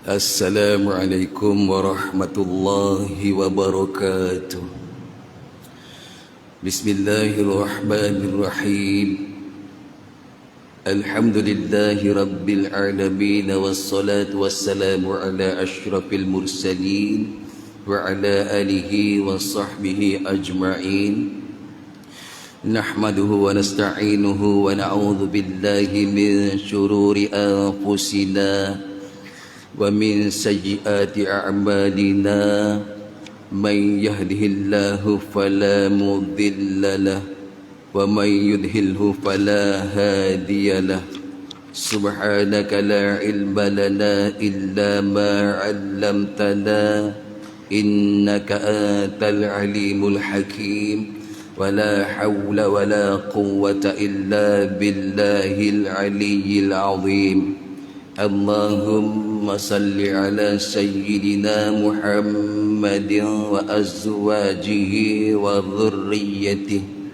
Assalamualaikum warahmatullahi wabarakatuh. Bismillahirrahmanirrahim. Alhamdulillahi rabbil alamin, wassalatu wassalamu ala asyrafil mursalin wa ala alihi wa sahbihi ajma'in. Nahmaduhu wa nasta'inuhu wa na'udhu billahi min syururi anfusina wa min sayyiati a'malina. Man yahdihillahu fala mudilla lahu wa man yudhilhu fala hadiya lahu. Subhanaka la ilma lana illa ma 'allamtana innaka antal alimul hakim. Wala hawla wala quwwata illa billahil aliyyil azim. Allahumma salli ala sayyidina Muhammadin wa azwajihi wa dhurriyyatihi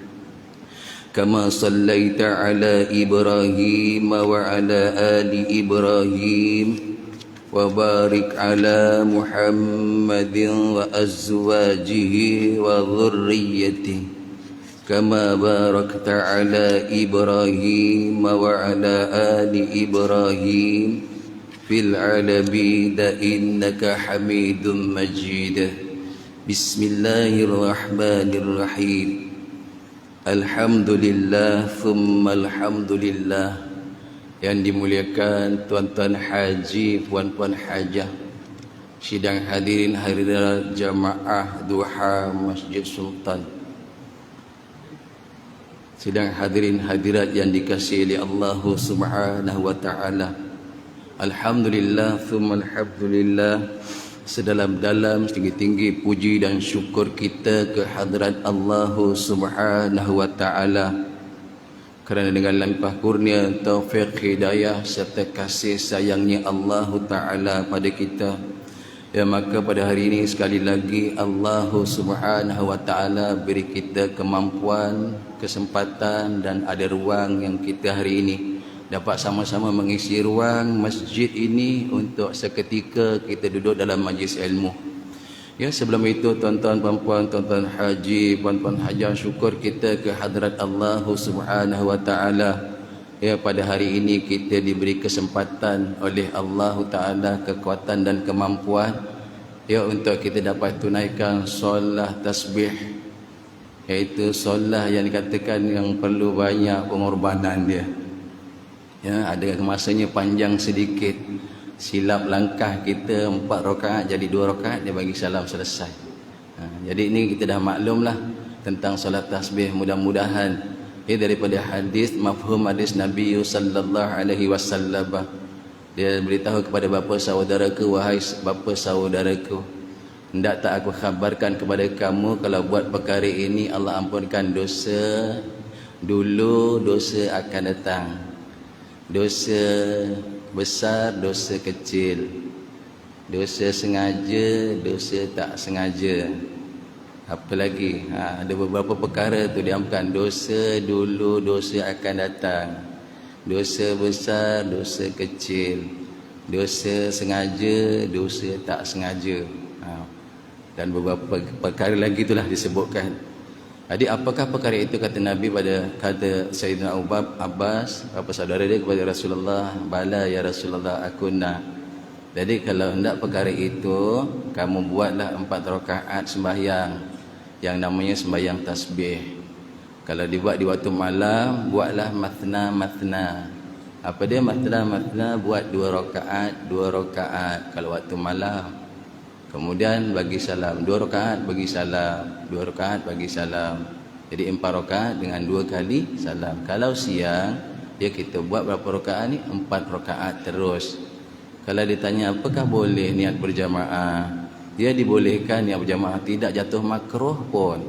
kama sallaita ala Ibrahim wa ala ali Ibrahim wa barik ala Muhammadin wa azwajihi wa dhurriyyatihi kama barakta ala Ibrahim wa ala ali Ibrahim fil alamin innaka Hamidum Majid. Bismillahirrahmanirrahim. Alhamdulillah thumma alhamdulillah. Yang dimuliakan tuan-tuan haji, puan-puan hajah, sidang hadirin hadirat jamaah duha Masjid Sultan, sidang hadirin hadirat yang dikasihi oleh Allah Subhanahu wa taala. Alhamdulillah thumma alhamdulillah. Sedalam-dalam setinggi-tinggi puji dan syukur kita ke hadrat Allah Subhanahu wa taala, kerana dengan limpah kurnia, taufik, hidayah serta kasih sayangnya Allah taala pada kita, ya maka pada hari ini sekali lagi Allah Subhanahu wa taala beri kita kemampuan, kesempatan dan ada ruang yang kita hari ini dapat sama-sama mengisi ruang masjid ini untuk seketika kita duduk dalam majlis ilmu. Ya, sebelum itu tuan-tuan puan-puan, tuan-tuan haji, puan-puan hajah, syukur kita ke hadrat Allah Subhanahu wa taala. Ya, pada hari ini kita diberi kesempatan oleh Allah taala kekuatan dan kemampuan, ya, untuk kita dapat tunaikan solat tasbih, iaitu solat yang dikatakan yang perlu banyak pengorbanan dia. Ya, ada masanya panjang sedikit. Silap langkah kita 4 rakaat jadi 2 rakaat, dia bagi salam selesai. Jadi ini kita dah maklumlah tentang solat tasbih. Mudah-mudahan daripada hadis, mafhum hadis Nabi sallallahu alaihi wasallam, dia beritahu kepada bapa saudaraku, wahai bapa saudaraku, hendak tak aku khabarkan kepada kamu kalau buat perkara ini Allah ampunkan dosa dulu, dosa akan datang, dosa besar, dosa kecil, dosa sengaja, dosa tak sengaja. Apa lagi? Ada beberapa perkara tu diamkan. Dosa dulu, dosa akan datang, dosa besar, dosa kecil, dosa sengaja, dosa tak sengaja, dan beberapa perkara lagi itulah disebutkan. Jadi apakah perkara itu, kata Nabi kata Sayyidina Abbas, apa saudara dia, kepada Rasulullah, bala ya Rasulullah, aku nak. Jadi kalau hendak perkara itu, kamu buatlah 4 rakaat sembahyang yang namanya sembahyang tasbih. Kalau dibuat di waktu malam, buatlah mathna. Apa dia mathna? Buat 2 rakaat, 2 rakaat kalau waktu malam. Kemudian bagi salam, 2 rakaat bagi salam, 2 rakaat bagi salam. Jadi 4 rakaat dengan 2 kali salam. Kalau siang, dia kita buat berapa rakaat ni? 4 rakaat terus. Kalau ditanya apakah boleh niat berjamaah, dia dibolehkan niat berjamaah, tidak jatuh makruh pun.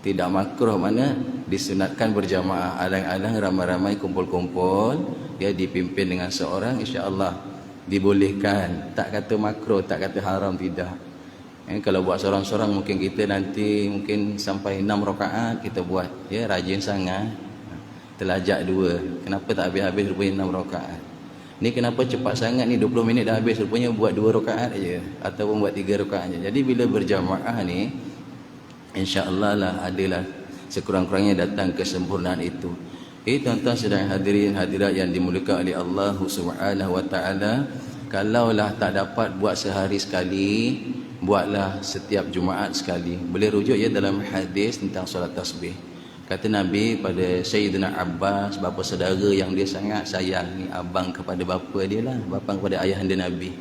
Tidak makruh, mana disunatkan berjamaah. Alang-alang ramai-ramai kumpul-kumpul, dia dipimpin dengan seorang, insya-Allah dibolehkan. Tak kata makruh, tak kata haram, tidak. Kalau buat seorang-seorang mungkin kita nanti mungkin sampai 6 rakaat kita buat, ya, rajin sangat. Telajak 2, kenapa tak habis-habis rupanya 6 rakaat. Ni kenapa cepat sangat ni 20 minit dah habis, rupanya buat 2 rakaat aja ataupun buat 3 rakaat aja. Jadi bila berjamaah ni insya-Allah lah adalah sekurang-kurangnya datang kesempurnaan itu. Tuan-tuan sedang hadirin hadirat yang dimuliakan oleh Allah Subhanahu wa taala, kalaulah tak dapat buat sehari sekali, buatlah setiap Jumaat sekali. Boleh rujuk ya dalam hadis tentang solat tasbih. Kata Nabi pada Sayyidina Abbas, bapa saudara yang dia sangat sayang ni, abang kepada bapa dia lah, bapa kepada ayahanda Nabi.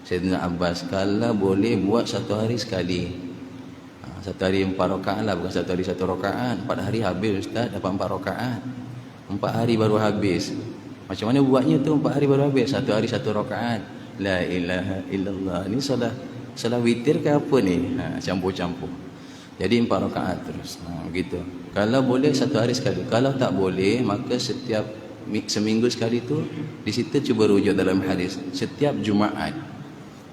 Sayyidina Abbas, kalau boleh buat satu hari sekali. Satu hari 4 rakaat lah, bukan satu hari 1 rakaat. 4 hari habis ustaz, dapat 4 rakaat. 4 hari baru habis. Macam mana buatnya tu 4 hari baru habis? Satu hari 1 rakaat. La ilaha illallah. Ni salah witir ke apa ni? Campur-campur. Jadi 4 rakaat terus. Begitu. Kalau boleh satu hari sekali. Kalau tak boleh, maka setiap seminggu sekali tu, di situ cuba rujuk dalam hadis. Setiap Jumaat.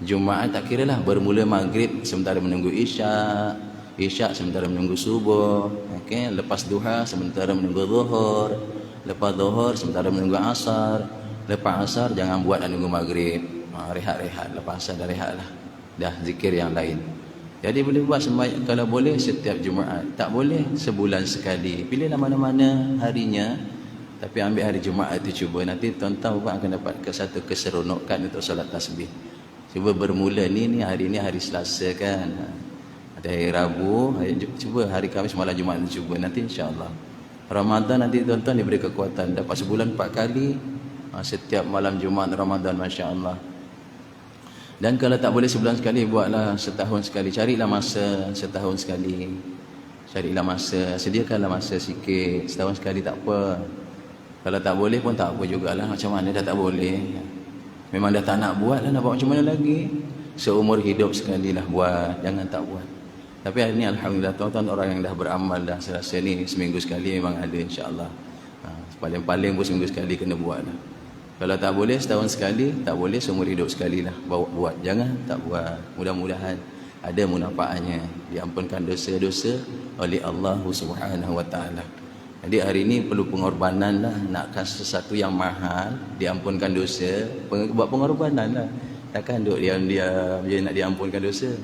Jumaat tak kira lah, bermula maghrib sementara menunggu isyak, isyak sementara menunggu subuh, okay? Lepas duha sementara menunggu zuhur, lepas zuhur sementara menunggu asar, lepas asar jangan buat dan nunggu maghrib. Rehat-rehat, lepas asar dah rehat lah. Dah zikir yang lain. Jadi boleh buat sembahyang kalau boleh setiap Jumaat. Tak boleh sebulan sekali. Pilihlah mana-mana harinya. Tapi ambil hari Jumaat itu cuba. Nanti tuan-tuan akan dapat satu keseronokan untuk solat tasbih. Cuba bermula ni hari ni hari Selasa kan. Ada hari Rabu, cuba hari Khamis malam Jumaat cuba. Nanti insya-Allah. Ramadan nanti tuan-tuan diberi kekuatan dapat sebulan 4 kali. Setiap malam Jumaat Ramadan, masya-Allah. Dan kalau tak boleh sebulan sekali, buatlah setahun sekali. Carilah masa setahun sekali. Carilah masa, sediakanlah masa sikit. Setahun sekali tak apa. Kalau tak boleh pun tak apa jugalah. Macam mana dah tak boleh. Memang dah tak nak buat lah, nak buat macam mana lagi. Seumur hidup sekali lah buat. Jangan tak buat. Tapi hari ni alhamdulillah tuan-tuan orang yang dah beramal dah selasa ni seminggu sekali memang ada insya-Allah. Paling-paling pun seminggu sekali kena buat lah. Kalau tak boleh setahun sekali, tak boleh seumur hidup sekali lah buat. Jangan tak buat. Mudah-mudahan ada munafaatnya, diampunkan dosa-dosa oleh Allah Subhanahu wa taala. Jadi hari ini perlu pengorbanan lah. Nakkan sesuatu yang mahal, diampunkan dosa, buat pengorbanan lah. Takkan duduk diam-diam je nak diampunkan dosa.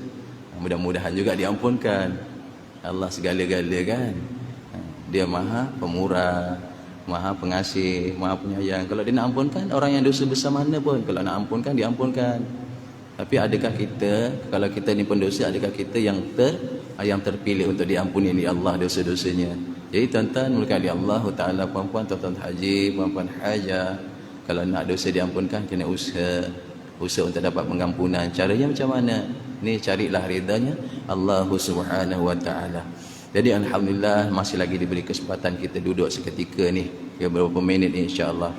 Mudah-mudahan juga diampunkan. Allah segala-gala kan. Dia Maha Pemurah, Maha Pengasih, Maha Penyayang. Kalau dia nak ampunkan orang yang dosa besar mana pun, kalau nak ampunkan diampunkan. Tapi adakah kita, kalau kita ni pendosa, adakah kita yang terpilih untuk diampuni oleh Allah dosa-dosanya? Jadi tuan-tuan muliakan oleh Allah Taala, puan-puan, tuan-tuan haji, puan-puan hajah, kalau nak dosa diampunkan kena usaha untuk dapat pengampunan. Caranya macam mana? Ni carilah ridanya Allah Subhanahu wa taala. Jadi alhamdulillah masih lagi diberi kesempatan kita duduk seketika ni, ya beberapa minit insya-Allah.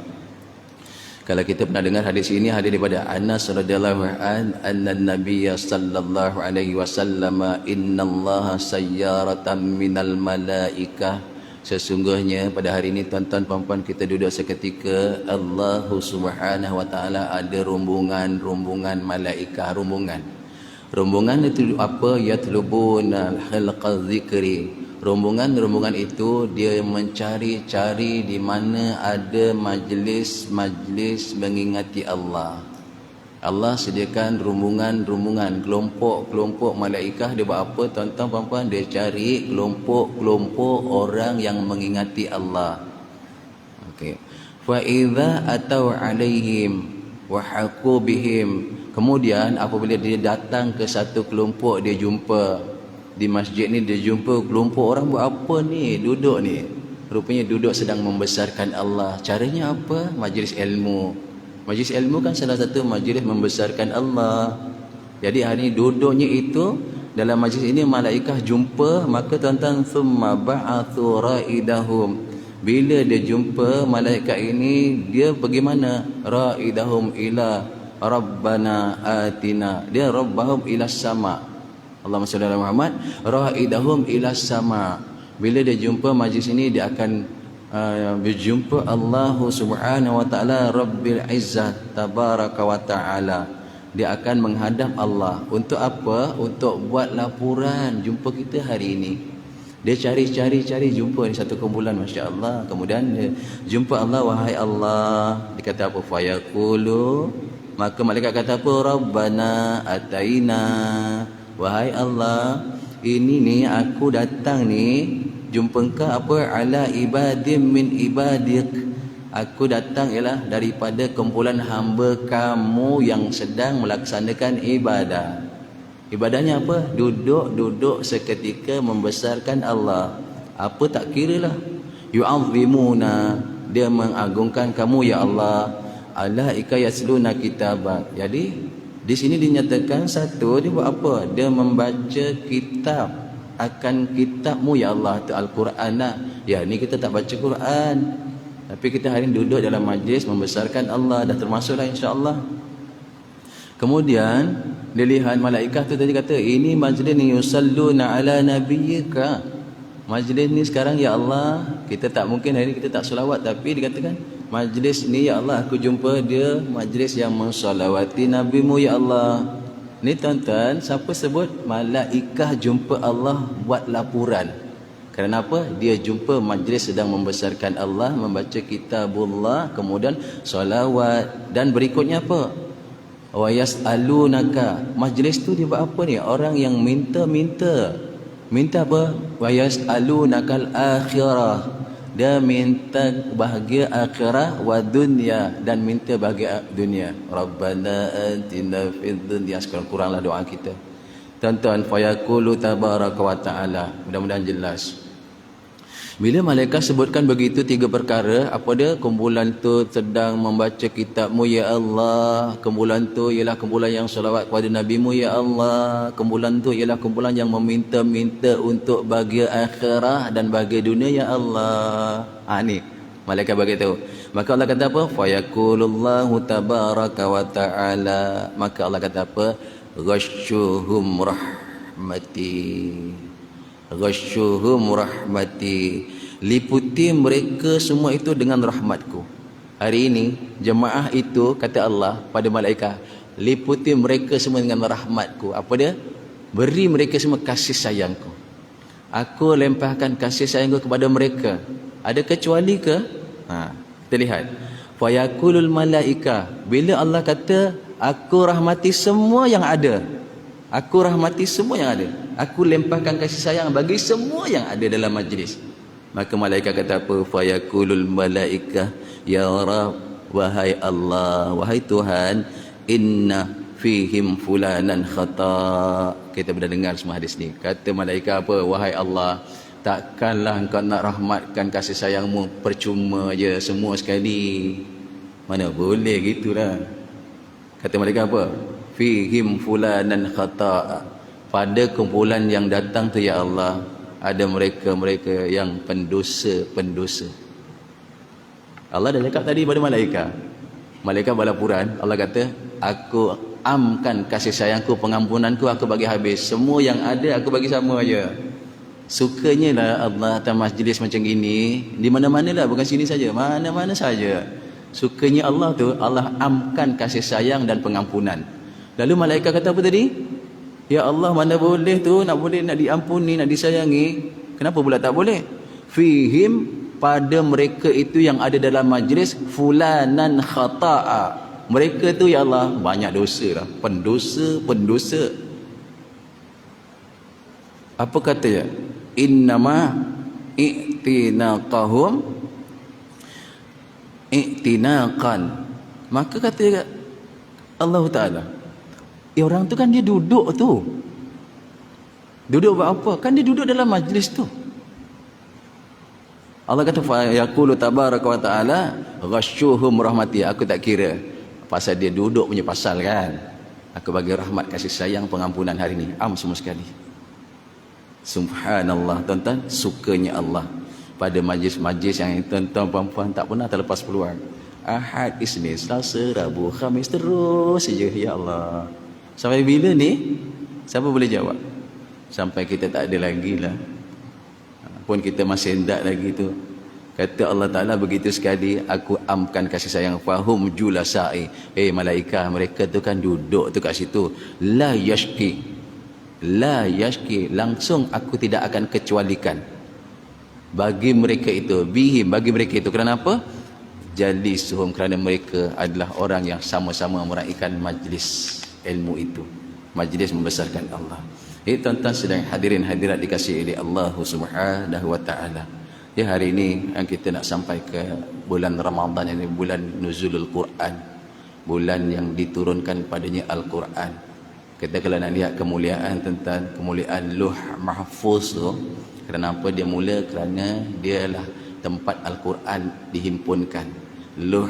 Kalau kita pernah dengar hadis ini, hadis daripada Anas radhiyallahu anna Nabiy sallallahu alaihi wasallam, innallaha sayyaratan minal malaikah. Sesungguhnya pada hari ini tuan-tuan puan-puan kita duduk seketika, Allah Subhanahu wa taala ada rombongan malaikat, rombongan itu apa? Yatlubuna khalqa dzikri. Rombongan itu dia mencari-cari di mana ada majlis mengingati Allah. Allah sediakan rombongan, kelompok malaikat. Dia buat apa tuan-tuan puan-puan? Dia cari kelompok orang yang mengingati Allah. Okey. Fa idza atau alaihim wa haqu bihim. Kemudian apabila dia datang ke satu kelompok, dia jumpa di masjid ni, dia jumpa kelompok orang buat apa ni? Duduk ni. Rupanya duduk sedang membesarkan Allah. Caranya apa? Majlis ilmu. Majlis ilmu kan salah satu majlis membesarkan Allah. Jadi hari ni duduknya itu, dalam majlis ini malaikat jumpa, maka tuan-tuan thumma ba'athu raidahum. Bila dia jumpa malaikat ini, dia bagaimana? Raidahum ila Rabbana atina. Dia rabbahum ila sama. Allahumma shalli ala Muhammad. Raidahum ila sama. Bila dia jumpa majlis ini, dia akan berjumpa Allah Subhanahu wa taala Rabbil Izzat tabaraka wa taala. Dia akan menghadap Allah. Untuk apa? Untuk buat laporan jumpa kita hari ini. Dia cari jumpa di satu kumpulan, Masya Allah. Kemudian dia jumpa Allah, wahai Allah. Dia kata apa? Fayaqulu, maka malaikat kata apa? Rabbana ataina, wahai Allah, ini ni aku datang ni jumpa engkau apa? Ala ibadim min ibadik, aku datang ialah daripada kumpulan hamba kamu yang sedang melaksanakan ibadah. Ibadahnya apa? Duduk seketika membesarkan Allah. Apa tak kira lah. Yu'azzimuna, dia mengagungkan kamu ya Allah. Alaika yasluna kitabak. Jadi di sini dinyatakan satu, dia buat apa? Dia membaca kitab akan kitabmu ya Allah, itu Al-Quran lah. Ya, ni kita tak baca Quran, tapi kita hari ini duduk dalam majlis membesarkan Allah, dah termasuklah insya-Allah. Kemudian dilihat malaikat tu tadi kata, ini majlis ni yusalluna ala nabiyyika. Majlis ni sekarang ya Allah, kita tak mungkin hari ni kita tak selawat, tapi dikatakan majlis ni ya Allah, aku jumpa dia majlis yang mensolawati nabimu ya Allah. Ni tuan-tuan, siapa sebut malaikah jumpa Allah buat laporan. Kerana apa? Dia jumpa majlis sedang membesarkan Allah, membaca kitabullah, kemudian solawat, dan berikutnya apa? Wa yas'alunaka. Majlis tu dia buat apa ni? Orang yang minta apa? Wa yas'alunakal akhirah, dia minta bahagia akhirah, wa dunya, dan minta bahagia dunia. Rabbana atina fid dunya. Sekarang kuranglah doa kita, tuan-tuan. Fayaqulu tabaraka wa ta'ala. Mudah-mudahan jelas. Bila malaikat sebutkan begitu tiga perkara, apa dia? Kumpulan tu sedang membaca kitabmu ya Allah, kumpulan tu ialah kumpulan yang selawat kepada nabimu ya Allah, kumpulan tu ialah kumpulan yang meminta-minta untuk bahagia akhirah dan bahagia dunia ya Allah. Ni malaikat bagi tahu. Maka Allah kata apa? Fayaqulullahu tabaraka wa ta'ala. Maka Allah kata apa? Ghasyuhum rahmati, ghasyuhum rahmati, liputi mereka semua itu dengan rahmatku. Hari ini jemaah itu kata Allah pada malaikat, liputi mereka semua dengan rahmatku. Apa dia? Beri mereka semua kasih sayangku. Aku lempahkan kasih sayangku kepada mereka. Ada kecuali ke? Kita lihat. Fayaqulul malaika, bila Allah kata aku rahmati semua yang ada, aku rahmati semua yang ada, aku lempahkan kasih sayang bagi semua yang ada dalam majlis. Maka malaikat kata apa? Fayaqulul malaika, ya Rabb, wahai Allah, wahai Tuhan, inna fihim fulanan khata. Kita pernah dengar semua hadis ni. Kata malaikat apa? Wahai Allah, takkanlah engkau nak rahmatkan kasih sayangmu percuma je semua sekali. Mana boleh gitulah. Kata malaikat apa? Fihim fulanan khata. Pada kumpulan yang datang tu ya Allah, ada mereka-mereka yang pendosa. Allah dah cakap tadi pada malaikat. Malaikat berlaporan, Allah kata, aku amkan kasih sayangku, pengampunanku aku bagi habis. Semua yang ada aku bagi sama aja. Sukanya lah Allah atas majlis macam gini, di mana-mana lah, bukan sini saja, mana-mana saja. Sukanya Allah tu, Allah amkan kasih sayang dan pengampunan. Lalu malaikat kata apa tadi? Ya Allah, mana boleh tu, nak diampuni, nak disayangi. Kenapa pula tak boleh? Fihim, pada mereka itu yang ada dalam majlis, fulanan khata'a. Mereka tu ya Allah banyak dosa lah, pendosa. Apa kata ya? Innama i'tinaqan. Maka kata Allah Ta'ala, orang tu kan dia duduk tu. Duduk buat apa? Kan dia duduk dalam majlis tu. Allah kata fa yaqulu tabaraka wa ta'ala ghasyuhum rahmati. Aku tak kira pasal dia duduk punya pasal kan. Aku bagi rahmat, kasih sayang, pengampunan hari ni semua sekali. Subhanallah, tuan-tuan, sukanya Allah pada majlis-majlis yang tuan-tuan puan-puan tak pernah terlepas peluang. Ahad, Isnin, Selasa, Rabu, Khamis, terus saja ya Allah. Sampai bila ni? Siapa boleh jawab? Sampai kita tak ada lagi lah. Pun kita masih hendak lagi tu. Kata Allah Ta'ala begitu sekali, aku amkan kasih sayang. Fahum julasai. Malaikah, mereka tu kan duduk tu kat situ. La yashki, langsung aku tidak akan kecualikan. bagi mereka itu, bihim, bagi mereka itu, kerana apa? Jalisuhum, kerana mereka adalah orang yang sama-sama meraihkan majlis ilmu itu, majlis membesarkan Allah. Tuan-tuan sedang hadirin hadirat dikasihi oleh Allah Subhanahu wa taala. Ya, hari ini kita nak sampai ke bulan Ramadan, ini bulan nuzulul Quran, bulan yang diturunkan padanya Al-Quran. Kita kalau nak lihat kemuliaan tentang kemuliaan Lauh Mahfuz tu, kerana apa dia mula? Kerana dia lah tempat Al-Quran dihimpunkan, Lauh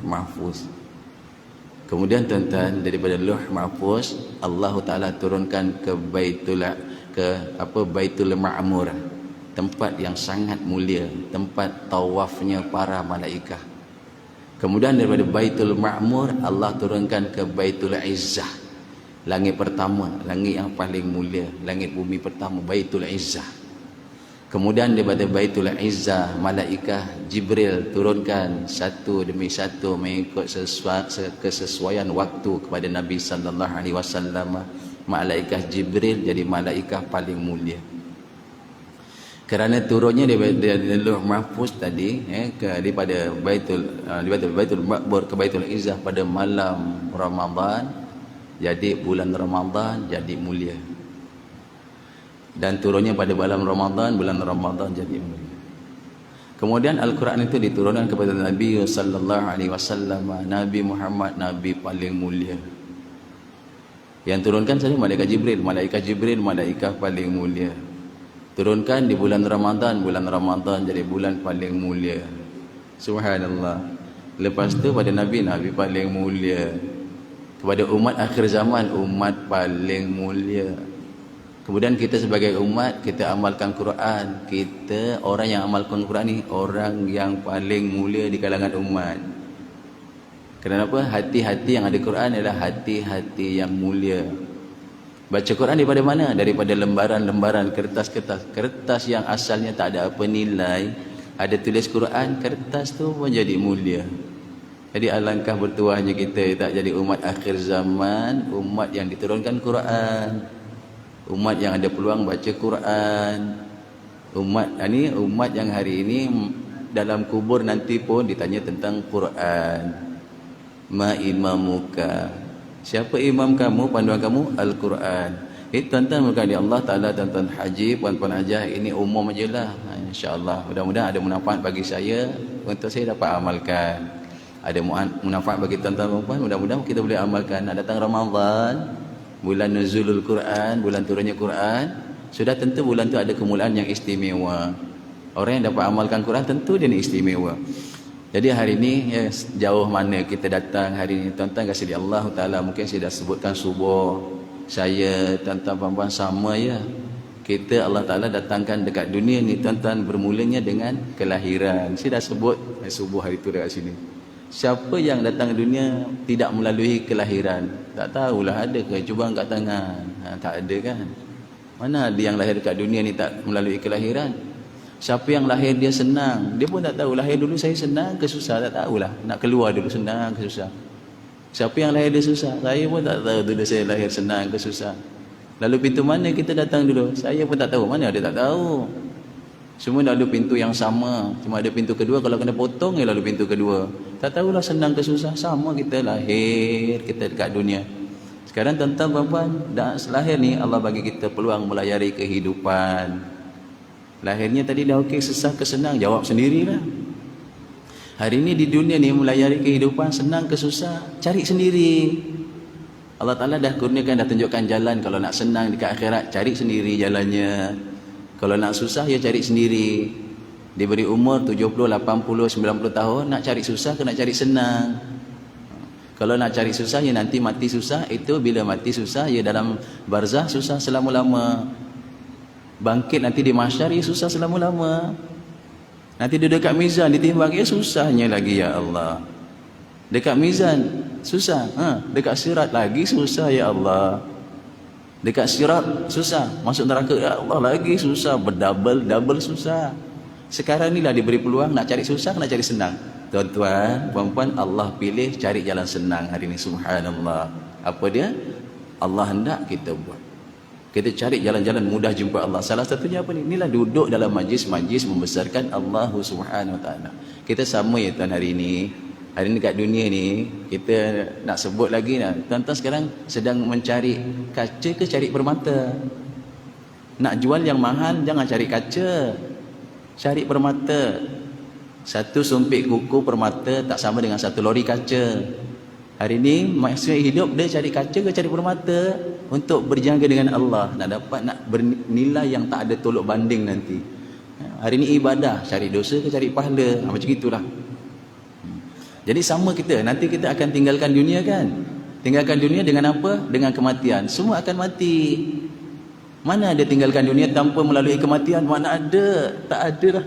Mahfuz. Kemudian tuan-tuan, daripada Lauh Mahfuz Allah Taala turunkan ke Baitul Ma'mur, tempat yang sangat mulia, tempat tawafnya para malaikat. Kemudian daripada Baitul Ma'mur Allah turunkan ke Baitul Izzah, langit pertama, langit yang paling mulia, langit bumi pertama, Baitul Izzah. Kemudian daripada Baitul Izzah malaikat Jibril turunkan satu demi satu mengikut kesesuaian waktu kepada Nabi sallallahu alaihi wasallam. Malaikat Jibril jadi malaikat paling mulia. Kerana turunnya daripada Lauh Mahfuz tadi, daripada Baitul Ma'mur ke Baitul Izzah pada malam Ramadan, jadi bulan Ramadan jadi mulia. Dan turunnya pada bulan Ramadan jadi mulia. Kemudian Al-Quran itu diturunkan kepada Nabi sallallahu alaihi wasallam, Nabi Muhammad, Nabi paling mulia. Yang turunkan saja malaikat Jibril, malaikat paling mulia. Turunkan di bulan Ramadan jadi bulan paling mulia. Subhanallah. Lepas tu pada Nabi paling mulia. Kepada umat akhir zaman, umat paling mulia. Kemudian kita sebagai umat, kita amalkan Quran. Kita orang yang amalkan Quran ni orang yang paling mulia di kalangan umat. Kenapa? Hati-hati yang ada Quran adalah hati-hati yang mulia. Baca Quran daripada mana? Daripada lembaran-lembaran, kertas yang asalnya tak ada apa nilai, ada tulis Quran, kertas tu pun jadi mulia. Jadi alangkah bertuahnya kita tak jadi umat akhir zaman, umat yang diturunkan Quran, umat yang ada peluang baca Quran, umat yang hari ini dalam kubur nanti pun ditanya tentang Quran. Ma imamuka, siapa imam kamu, panduan kamu? Al-Quran. Tuan-tuan bukan di Allah Ta'ala, tuan-tuan haji, puan-puan hajah, ini umum je lah. InsyaAllah mudah-mudahan ada manfaat bagi saya, untuk saya dapat amalkan. Ada manfaat bagi tuan-tuan puan-puan, mudah-mudahan kita boleh amalkan. Nak datang Ramadan, bulan nuzulul Quran, bulan turunnya Quran, sudah tentu bulan tu ada kemuliaan yang istimewa. Orang yang dapat amalkan Quran tentu dia ni istimewa. Jadi hari ini jauh mana kita datang hari ini, tuan-tuan kasih Allah Ta'ala. Mungkin saya dah sebutkan subuh, saya, tuan-tuan puan-puan sama ya. Kita Allah Ta'ala datangkan dekat dunia ni tuan-tuan, bermulanya dengan kelahiran. Saya dah sebut subuh hari tu dekat sini. Siapa yang datang ke dunia tidak melalui kelahiran? Tak tahulah, ada ke? Cuba angkat tangan. Tak ada kan? Mana ada yang lahir dekat dunia ni tak melalui kelahiran? Siapa yang lahir dia senang, dia pun tak tahu lahir dulu saya senang ke susah, tak tahulah. Nak keluar dulu senang ke susah. Siapa yang lahir dia susah, saya pun tak tahu dulu saya lahir senang ke susah. Lalu pintu mana kita datang dulu, saya pun tak tahu, mana ada tak tahu. Semua dah ada pintu yang sama, cuma ada pintu kedua, kalau kena potong ya lalu pintu kedua. Tak tahulah senang ke susah, sama kita lahir, kita dekat dunia. Sekarang tuan-tuan puan-puan, dah lahir ni Allah bagi kita peluang melayari kehidupan. Lahirnya tadi dah okey, susah ke senang, jawab sendirilah. Hari ini di dunia ni melayari kehidupan, senang ke susah, cari sendiri. Allah Ta'ala dah kurniakan, dah tunjukkan jalan. Kalau nak senang dekat akhirat, cari sendiri jalannya. Kalau nak susah, ya cari sendiri. Diberi umur 70, 80, 90 tahun, nak cari susah ke nak cari senang? Kalau nak cari susah, ya nanti mati susah. Itu bila mati susah, ya dalam barzah susah selama-lama. Bangkit nanti di mahsyar, ya susah selama-lama. Nanti dia dekat mizan ditimbang, ya susahnya lagi ya Allah. Dekat mizan susah, dekat sirat lagi susah ya Allah. Dekat sirat susah, masuk neraka ya Allah lagi susah, berdouble susah. Sekarang ni lah diberi peluang, nak cari susah nak cari senang. Tuan-tuan, puan-puan, Allah pilih cari jalan senang hari ini. Subhanallah. Apa dia? Allah hendak kita buat. Kita cari jalan-jalan mudah jumpa Allah. Salah satunya apa ni? Inilah duduk dalam majlis-majlis membesarkan Allah Subhanahu Wa Taala. Kita sama ya tuan hari ini. Hari ini kat dunia ni kita nak sebut lagi lah. Tuan-tuan sekarang sedang mencari kaca ke cari permata? Nak jual yang mahal jangan cari kaca. Cari permata. Satu sumpit kuku permata tak sama dengan satu lori kaca. Hari ini maksud hidup dia cari kaca ke cari permata untuk berjangka dengan Allah, nak bernilai yang tak ada tolok banding nanti. Hari ini ibadah, cari dosa ke cari pahala, macam itulah. Jadi sama kita, nanti kita akan tinggalkan dunia kan? Tinggalkan dunia dengan apa? Dengan kematian. Semua akan mati. Mana ada tinggalkan dunia tanpa melalui kematian? Mana ada? Tak ada lah.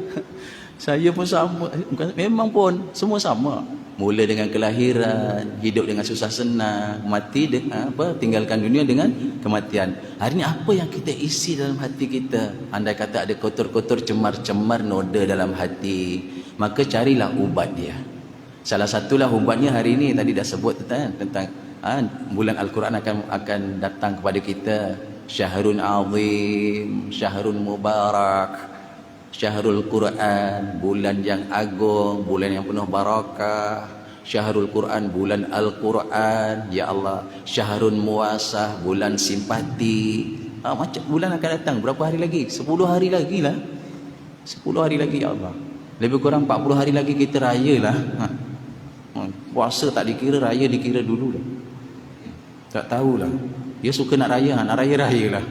Saya pun sama. Memang pun semua sama. Mula dengan kelahiran, hidup dengan susah senang, mati dengan apa? Tinggalkan dunia dengan kematian. Hari ini apa yang kita isi dalam hati kita? Andai kata ada kotor-kotor, cemar-cemar noda dalam hati, maka carilah ubat dia. Salah satulah ubatnya hari ini tadi dah sebut tentang bulan Al-Quran akan datang kepada kita. Syahrun azim, syahrun mubarak, Syahrul Quran, bulan yang agung, bulan yang penuh barakah. Syahrul Quran, bulan Al-Quran. Ya Allah, Syahrun Muasah, bulan simpati. Macam bulan akan datang berapa hari lagi? 10 hari lagi lah. 10 hari lagi ya Allah. Lebih kurang 40 hari lagi kita raya lah. Puasa tak dikira, raya dikira dulu lah. Tak tahulah. Dia suka nak raya lah.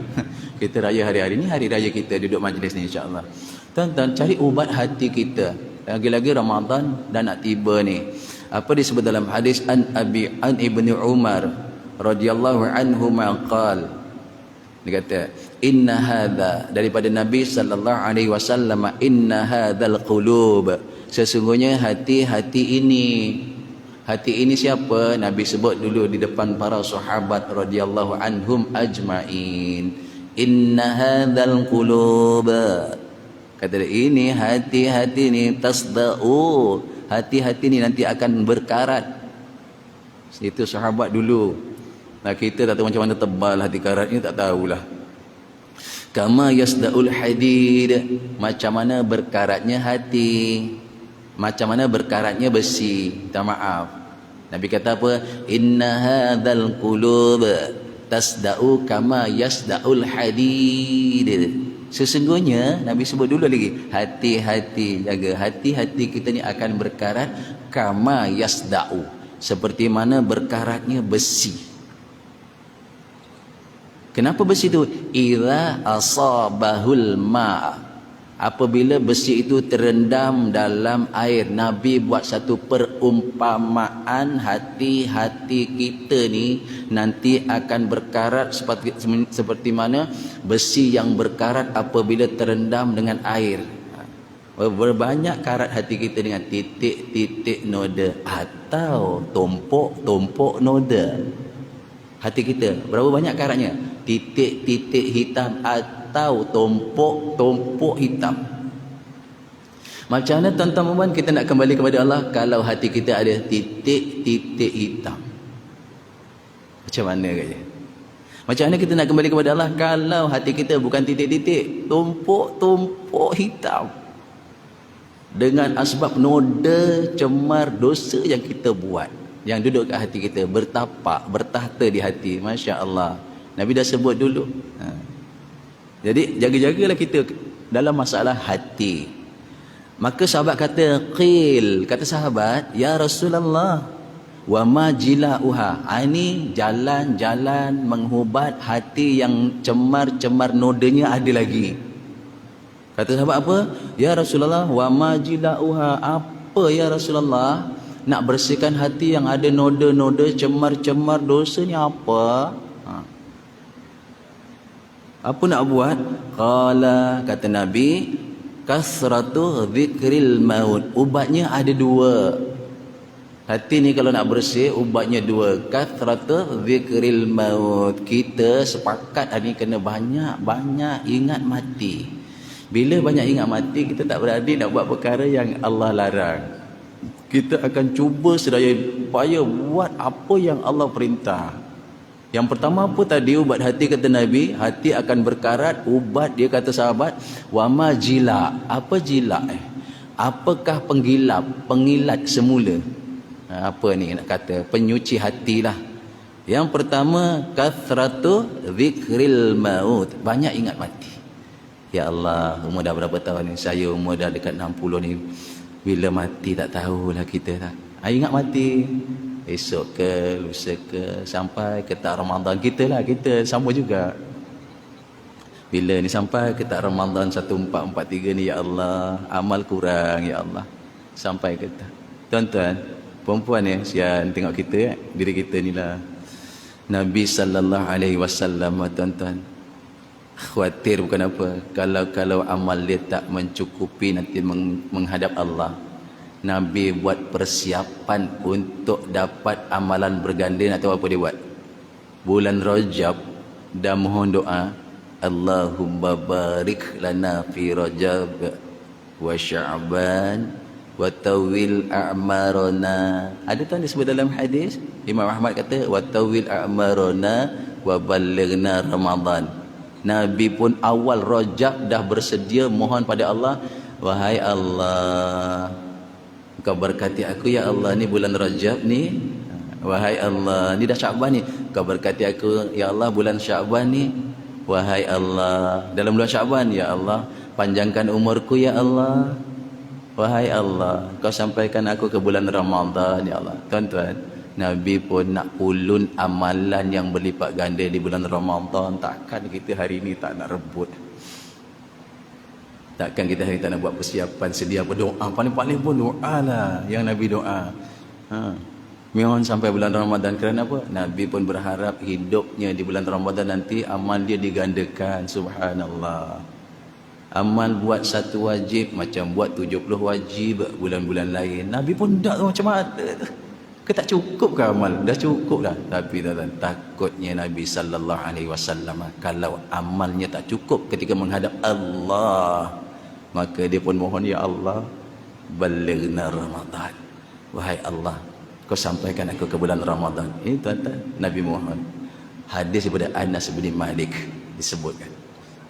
Kita raya hari-hari ni, hari raya kita duduk majlis ni insya-Allah. Tuan-tuan, cari ubat hati kita. Lagi-lagi Ramadan dan nak tiba ni. Apa disebut dalam hadis an Ibnu Umar radhiyallahu anhu maqal. Dia kata, inna hadza, daripada Nabi sallallahu alaihi wasallam, inna hadzal qulub, sesungguhnya hati-hati ini. Hati ini siapa? Nabi sebut dulu di depan para sahabat radhiyallahu anhum ajmain. Inna hadzal qulub, kata dia, ini hati-hati ni tasda'u, hati-hati ni nanti akan berkarat. Itu sahabat dulu. Nah, kita tak tahu macam mana tebal hati karat ni, tak tahulah. Kama yasda'ul hadid, macam mana berkaratnya hati, macam mana berkaratnya besi. Minta maaf, Nabi kata apa? Inna hadzal qulub tasda'u kama yasda'ul hadid. Sesungguhnya Nabi sebut dulu lagi, hati-hati, jaga hati-hati kita ni akan berkarat kama yasda'u, seperti mana berkaratnya besi. Kenapa besi itu? Idza asabahul ma', apabila besi itu terendam dalam air. Nabi buat satu perumpamaan, hati-hati kita ni nanti akan berkarat seperti mana besi yang berkarat apabila terendam dengan air. Berbanyak karat hati kita dengan titik-titik noda atau tumpuk-tumpuk noda. Hati kita berapa banyak karatnya? Titik-titik hitam atau tumpuk-tumpuk hitam. Macam mana tuan-tuan kita nak kembali kepada Allah kalau hati kita ada titik-titik hitam? Macam mana katanya? Macam mana kita nak kembali kepada Allah kalau hati kita bukan titik-titik, tumpuk-tumpuk hitam? Dengan asbab noda cemar dosa yang kita buat, yang duduk kat hati kita, bertapak, bertahta di hati. Masya Allah, Nabi dah sebut dulu. Jadi jaga-jagalah kita dalam masalah hati. Maka sahabat kata, qil, kata sahabat, ya Rasulullah, wa ma jilauha, ini jalan-jalan menghubat hati yang cemar-cemar nodanya ada lagi. Kata sahabat apa? Ya Rasulullah, wa ma jilauha, apa ya Rasulullah nak bersihkan hati yang ada noda-noda cemar-cemar dosa ni apa? Apa nak buat? Qala, kata Nabi, kasratu zikril maut, ubatnya ada dua. Hati ni kalau nak bersih, ubatnya dua. Kasratu zikril maut, kita sepakat hari ni kena banyak-banyak ingat mati. Bila banyak ingat mati, kita tak berani nak buat perkara yang Allah larang. Kita akan cuba sedaya upaya buat apa yang Allah perintah. Yang pertama apa tadi ubat hati kata Nabi? Hati akan berkarat. Ubat dia kata sahabat, wama jila. Apa jila? Apakah penggilap, pengilat semula? Apa ni nak kata? Penyuci hatilah. Yang pertama, kathratu zikril maut. Banyak ingat mati. Ya Allah, umur dah berapa tahun ni? Saya umur dah dekat 60 ni. Bila mati tak tahulah kita tak. Ingat mati. Esok ke, lusa ke, sampai ke tak Ramadan kita lah, kita sama juga. Bila ni sampai ke tak Ramadan 1443 ni, ya Allah, amal kurang, ya Allah. Sampai ke tak. Tuan-tuan, perempuan ya, sian tengok kita ya, diri kita ni lah. Nabi sallallahu alaihi wasallam, tuan-tuan, khawatir bukan apa, kalau amal dia tak mencukupi nanti menghadap Allah. Nabi buat persiapan untuk dapat amalan berganda. Nak tahu apa dia buat? Bulan Rajab dah mohon doa, Allahumma barik lana fi Rajab wa Sya'ban wa tawil a'marana. Ada tak disebut dalam hadis? Imam Ahmad kata wa tawil a'marana wa ballighna Ramadan. Nabi pun awal Rajab dah bersedia mohon pada Allah, wahai Allah, Kau berkati aku ya Allah, ni bulan Rajab ni. Wahai Allah, ni dah Sya'ban ni. Kau berkati aku ya Allah bulan Sya'ban ni. Wahai Allah, dalam bulan Sya'ban ya Allah, panjangkan umurku ya Allah. Wahai Allah, kau sampaikan aku ke bulan Ramadan ya Allah. Tuan-tuan, Nabi pun nak ulun amalan yang berlipat ganda di bulan Ramadan. Takkan kita hari ni tak nak rebut? Takkan kita hari tak nak buat persiapan, sedia berdoa. Paling-paling pun doa lah yang Nabi doa. Mohon sampai bulan Ramadan. Kerana apa? Nabi pun berharap hidupnya di bulan Ramadan nanti amal dia digandakan. Subhanallah. Amal buat satu wajib macam buat 70 wajib bulan-bulan lain. Nabi pun tak tahu macam mana. Ke tak cukup ke amal? Dah cukup dah. Tapi tuan-tuan, takutnya Nabi sallallahu alaihi wasallam kalau amalnya tak cukup ketika menghadap Allah, maka dia pun mohon, ya Allah, balighna Ramadan. Wahai Allah, kau sampaikan aku ke bulan Ramadan. Ini tuan-tuan, Nabi mohon. Hadis daripada Anas bin Malik disebutkan.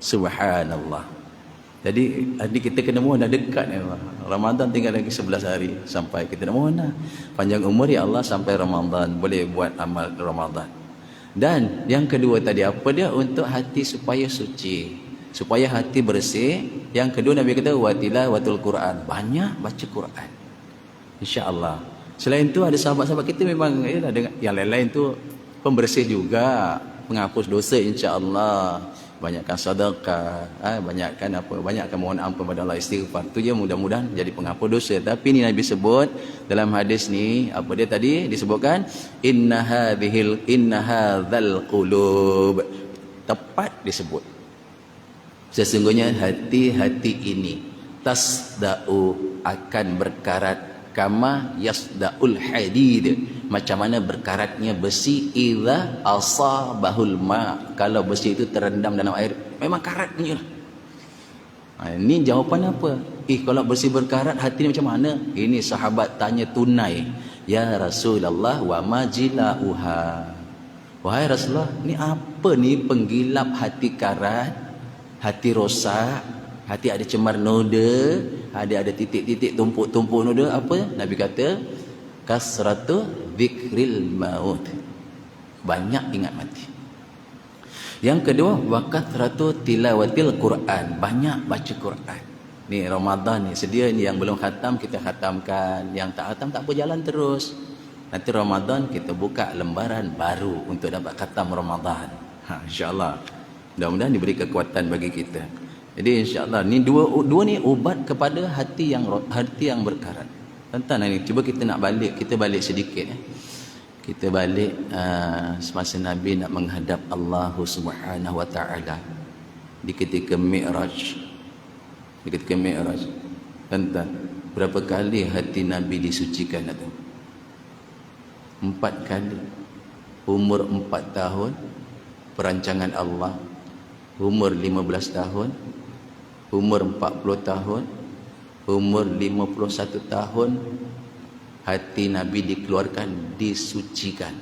Subhanallah. Jadi adik kita kena mohon, dah dekat ni Allah. Ramadan tinggal lagi 11 hari sampai kita nak mohon lah. Panjang umur ya Allah sampai Ramadan, boleh buat amal Ramadan. Dan yang kedua tadi apa dia? Untuk hati supaya suci, supaya hati bersih. Yang kedua Nabi kata watilawatul Quran, banyak baca Quran, insya-Allah. Selain itu ada sahabat-sahabat kita memang yalah, dengan yang lain-lain tu pembersih juga, penghapus dosa insya-Allah. Banyakkan sedekah, banyakkan apa? Banyakkan mohon ampun pada Allah, istighfar. Tu je mudah-mudahan jadi penghapus dosa. Tapi ni Nabi sebut dalam hadis ni, apa dia tadi disebutkan? Inna hadzal qulub. Tepat disebut. Sesungguhnya hati-hati ini tasda'u, akan berkarat, kama yasda'ul hadid, macam mana berkaratnya besi, idza asabahul ma, kalau besi itu terendam dalam air, memang karatnya lah. Ini jawapan apa? Kalau besi berkarat, hati ni macam mana? Ini sahabat tanya tunai, ya Rasulullah, wa majilauha. Wahai Rasulullah, ni apa ni penggilap hati karat, hati rosak, hati ada cemar noda, ada titik-titik tumpuk-tumpuk noda? Apa? Nabi kata kasratu dzikril maut, banyak ingat mati. Yang kedua, wa kasratu tilawatil Quran, banyak baca Quran. Ni Ramadan ni, sedia ni yang belum khatam kita khatamkan, yang tak khatam tak apa, jalan terus. Nanti Ramadan kita buka lembaran baru untuk dapat khatam Ramadan. Insya-Allah. Mudah-mudahan diberi kekuatan bagi kita. Jadi insya-Allah ni dua ni ubat kepada hati yang berkarat. Tentang ni cuba kita nak balik, kita balik sedikit ya. Kita balik semasa Nabi nak menghadap Allah Subhanahu wa taala di ketika Mi'raj. Di ketika Mi'raj. Tentang berapa kali hati Nabi disucikan itu? 4 kali. Umur 4 tahun perancangan Allah, umur 15 tahun, umur 40 tahun, umur 51 tahun, hati Nabi dikeluarkan, disucikan.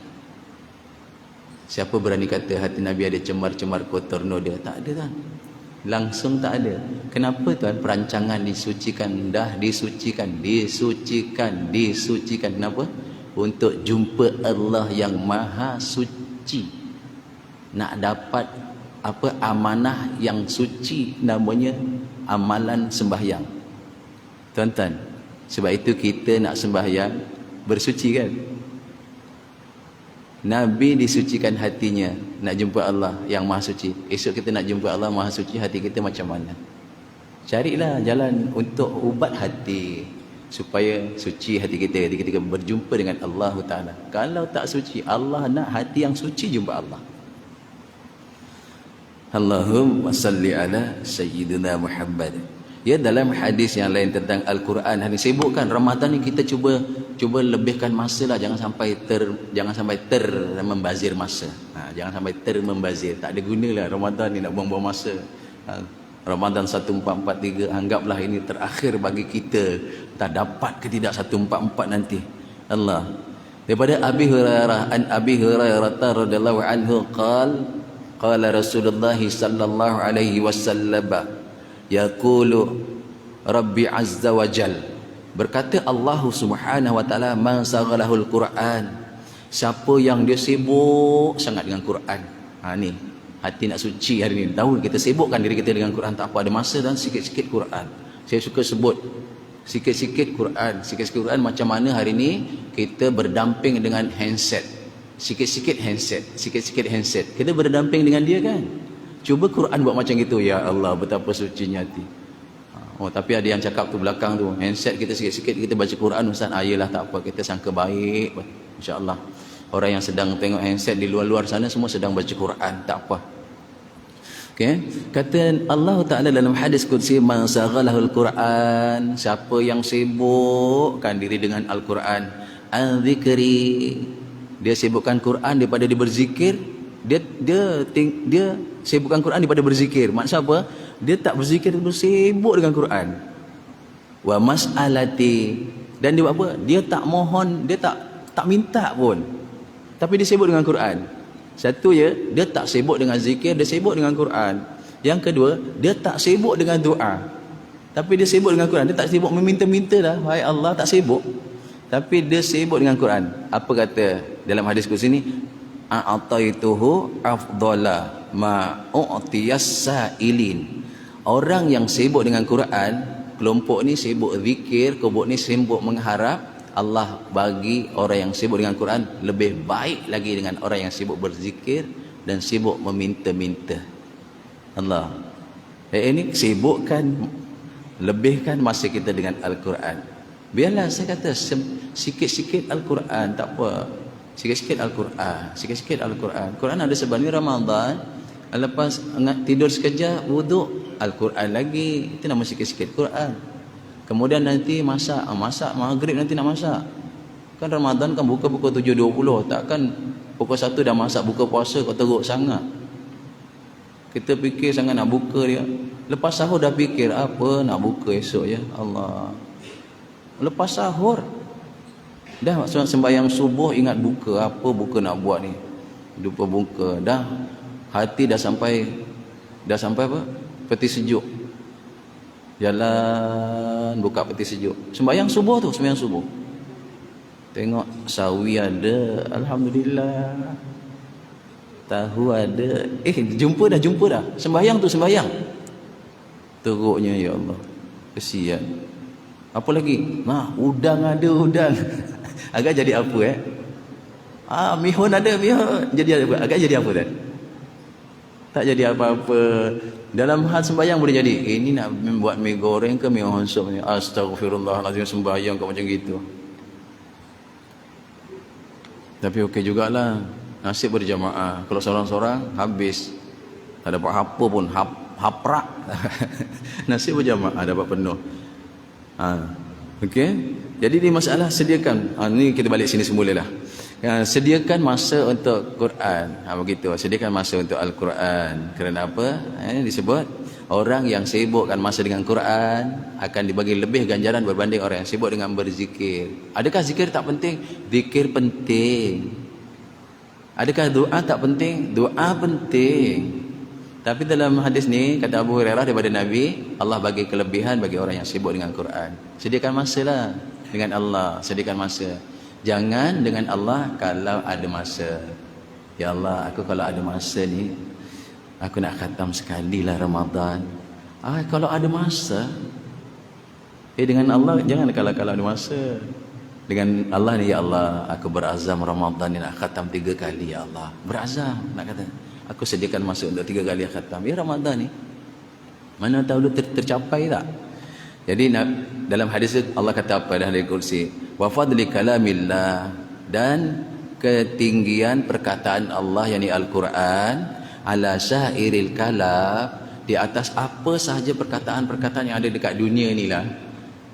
Siapa berani kata hati Nabi ada cemar-cemar kotor noda? Tak ada kan? Langsung tak ada. Kenapa tuan? Perancangan disucikan, dah disucikan. Kenapa? Untuk jumpa Allah yang maha suci. Nak dapat apa amanah yang suci, namanya amalan sembahyang. Tuan-tuan, sebab itu kita nak sembahyang bersuci kan? Nabi disucikan hatinya nak jumpa Allah yang maha suci. Esok kita nak jumpa Allah maha suci, hati kita macam mana? Carilah jalan untuk ubat hati supaya suci hati kita ketika berjumpa dengan Allah Ta'ala. Kalau tak suci, Allah nak hati yang suci jumpa Allah. Allahumma salli ala Sayyidina Muhammad. Ya, dalam hadis yang lain tentang Al-Quran, hari sibukkan Ramadan ni kita cuba lebihkan masa lah, jangan sampai membazir masa. Jangan sampai membazir. Tak ada gunalah Ramadan ni nak buang-buang masa. Ramadan 1443 anggaplah ini terakhir bagi kita. Tak dapat ke tidak 144 nanti. Allah. Daripada Abi Hurairah radhiyallahu anhu qala Rasulullah sallallahu alaihi wasallam yaqulu Rabbi azza wa jal, berkata Allah Subhanahu wa taala, man saghalahul Quran, siapa yang dia sibuk sangat dengan Quran. Ni hati nak suci hari ni. Tahu kita sibukkan diri kita dengan Quran, tak apa, ada masa dan sikit-sikit Quran. Saya suka sebut sikit-sikit Quran. Sikit-sikit Quran macam mana hari ni kita berdamping dengan handset. Sikit-sikit handset. Kita berdamping dengan dia kan? Cuba Quran buat macam gitu. Ya Allah, betapa sucinya hati. Tapi ada yang cakap tu belakang tu, handset kita sikit-sikit kita baca Quran, Ustaz. Yelah, tak apa, kita sangka baik, insya-Allah. Orang yang sedang tengok handset di luar-luar sana semua sedang baca Quran, tak apa. Okay? Kata Allah Ta'ala dalam hadis qudsi, man saghalahul Quran, siapa yang sibukkan diri dengan Al-Quran, an zikri, dia sibukkan Quran daripada dia berzikir. Dia sibukkan Quran daripada berzikir. Maksud apa? Dia tak berzikir, dia sibuk dengan Quran. Wa mas'alati, dan dia buat apa? Dia tak mohon, dia tak minta pun, tapi dia sibuk dengan Quran. Satu ya, dia tak sibuk dengan zikir, dia sibuk dengan Quran. Yang kedua, dia tak sibuk dengan doa, tapi dia sibuk dengan Quran. Dia tak sibuk meminta-minta dah, wahai Allah, tak sibuk, tapi dia sibuk dengan Quran. Apa kata dalam hadis qudsi ni? A'taituhu afdala ma u'tiyas sa'ilin. Orang yang sibuk dengan Quran, kelompok ni sibuk zikir, kelompok ni sibuk mengharap, Allah bagi orang yang sibuk dengan Quran lebih baik lagi dengan orang yang sibuk berzikir dan sibuk meminta-minta. Allah. Ini sibukkan, lebihkan masa kita dengan Al-Quran. Biarlah saya kata sikit-sikit Al-Quran, tak apa. Sikit-sikit Al-Quran. Quran ada sebab ni Ramadan, lepas tidur sekejap, wuduk, Al-Quran lagi. Itu nama sikit-sikit Quran. Kemudian nanti masak maghrib, nanti nak masak. Kan Ramadan kan buka pukul 7.20, takkan pukul 1 dah masak buka puasa kau teruk sangat. Kita fikir sangat nak buka dia. Lepas sahur dah fikir apa nak buka esok ya Allah. Lepas sahur dah sembahyang subuh ingat buka, apa buka nak buat ni, lupa buka dah, hati dah sampai apa, peti sejuk, jalan buka peti sejuk, sembahyang subuh, tengok sawi ada, alhamdulillah, tahu ada, jumpa dah, sembahyang teruknya, ya Allah, kesian. Apa lagi? Udang ada. Agak jadi apa mihun ada, jadi apa? Agak jadi apa kan? Tak jadi apa-apa. Dalam hal sembahyang boleh jadi. Ini nak buat mi goreng ke mi honsop ni? Astagfirullahalazim, sembahyang kau macam gitu. Tapi okey jugalah. Nasib berjamaah. Kalau seorang-seorang habis. Tak dapat apa pun, haprak. Nasib berjamaah dapat penuh. Okey. Jadi ni masalah sediakan. Ni kita balik sini semula lah. Sediakan masa untuk Quran. Begitu. Sediakan masa untuk Al-Quran. Kerana apa? Disebut orang yang sibukkan masa dengan Quran akan dibagi lebih ganjaran berbanding orang yang sibuk dengan berzikir. Adakah zikir tak penting? Zikir penting. Adakah doa tak penting? Doa penting. Tapi dalam hadis ni kata Abu Hurairah daripada Nabi, Allah bagi kelebihan bagi orang yang sibuk dengan Quran. Sediakan masa lah dengan Allah, sediakan masa. Jangan dengan Allah kalau ada masa. Ya Allah, aku kalau ada masa ni, aku nak khatam sekali lah Ramadan. Kalau ada masa, dengan Allah jangan kalau ada masa. Dengan Allah ni, ya Allah, aku berazam Ramadan ni nak khatam 3 kali, ya Allah. Berazam nak kata, aku sediakan masa untuk 3 kali khatam. Ya Ramadan ni, mana tahu tercapai tak? Jadi dalam hadis Allah kata apa dalam hadis kursi? Wa fadli kalamillah, dan ketinggian perkataan Allah yakni Al-Quran, ala syairil kalam, di atas apa sahaja perkataan-perkataan yang ada dekat dunia ni lah.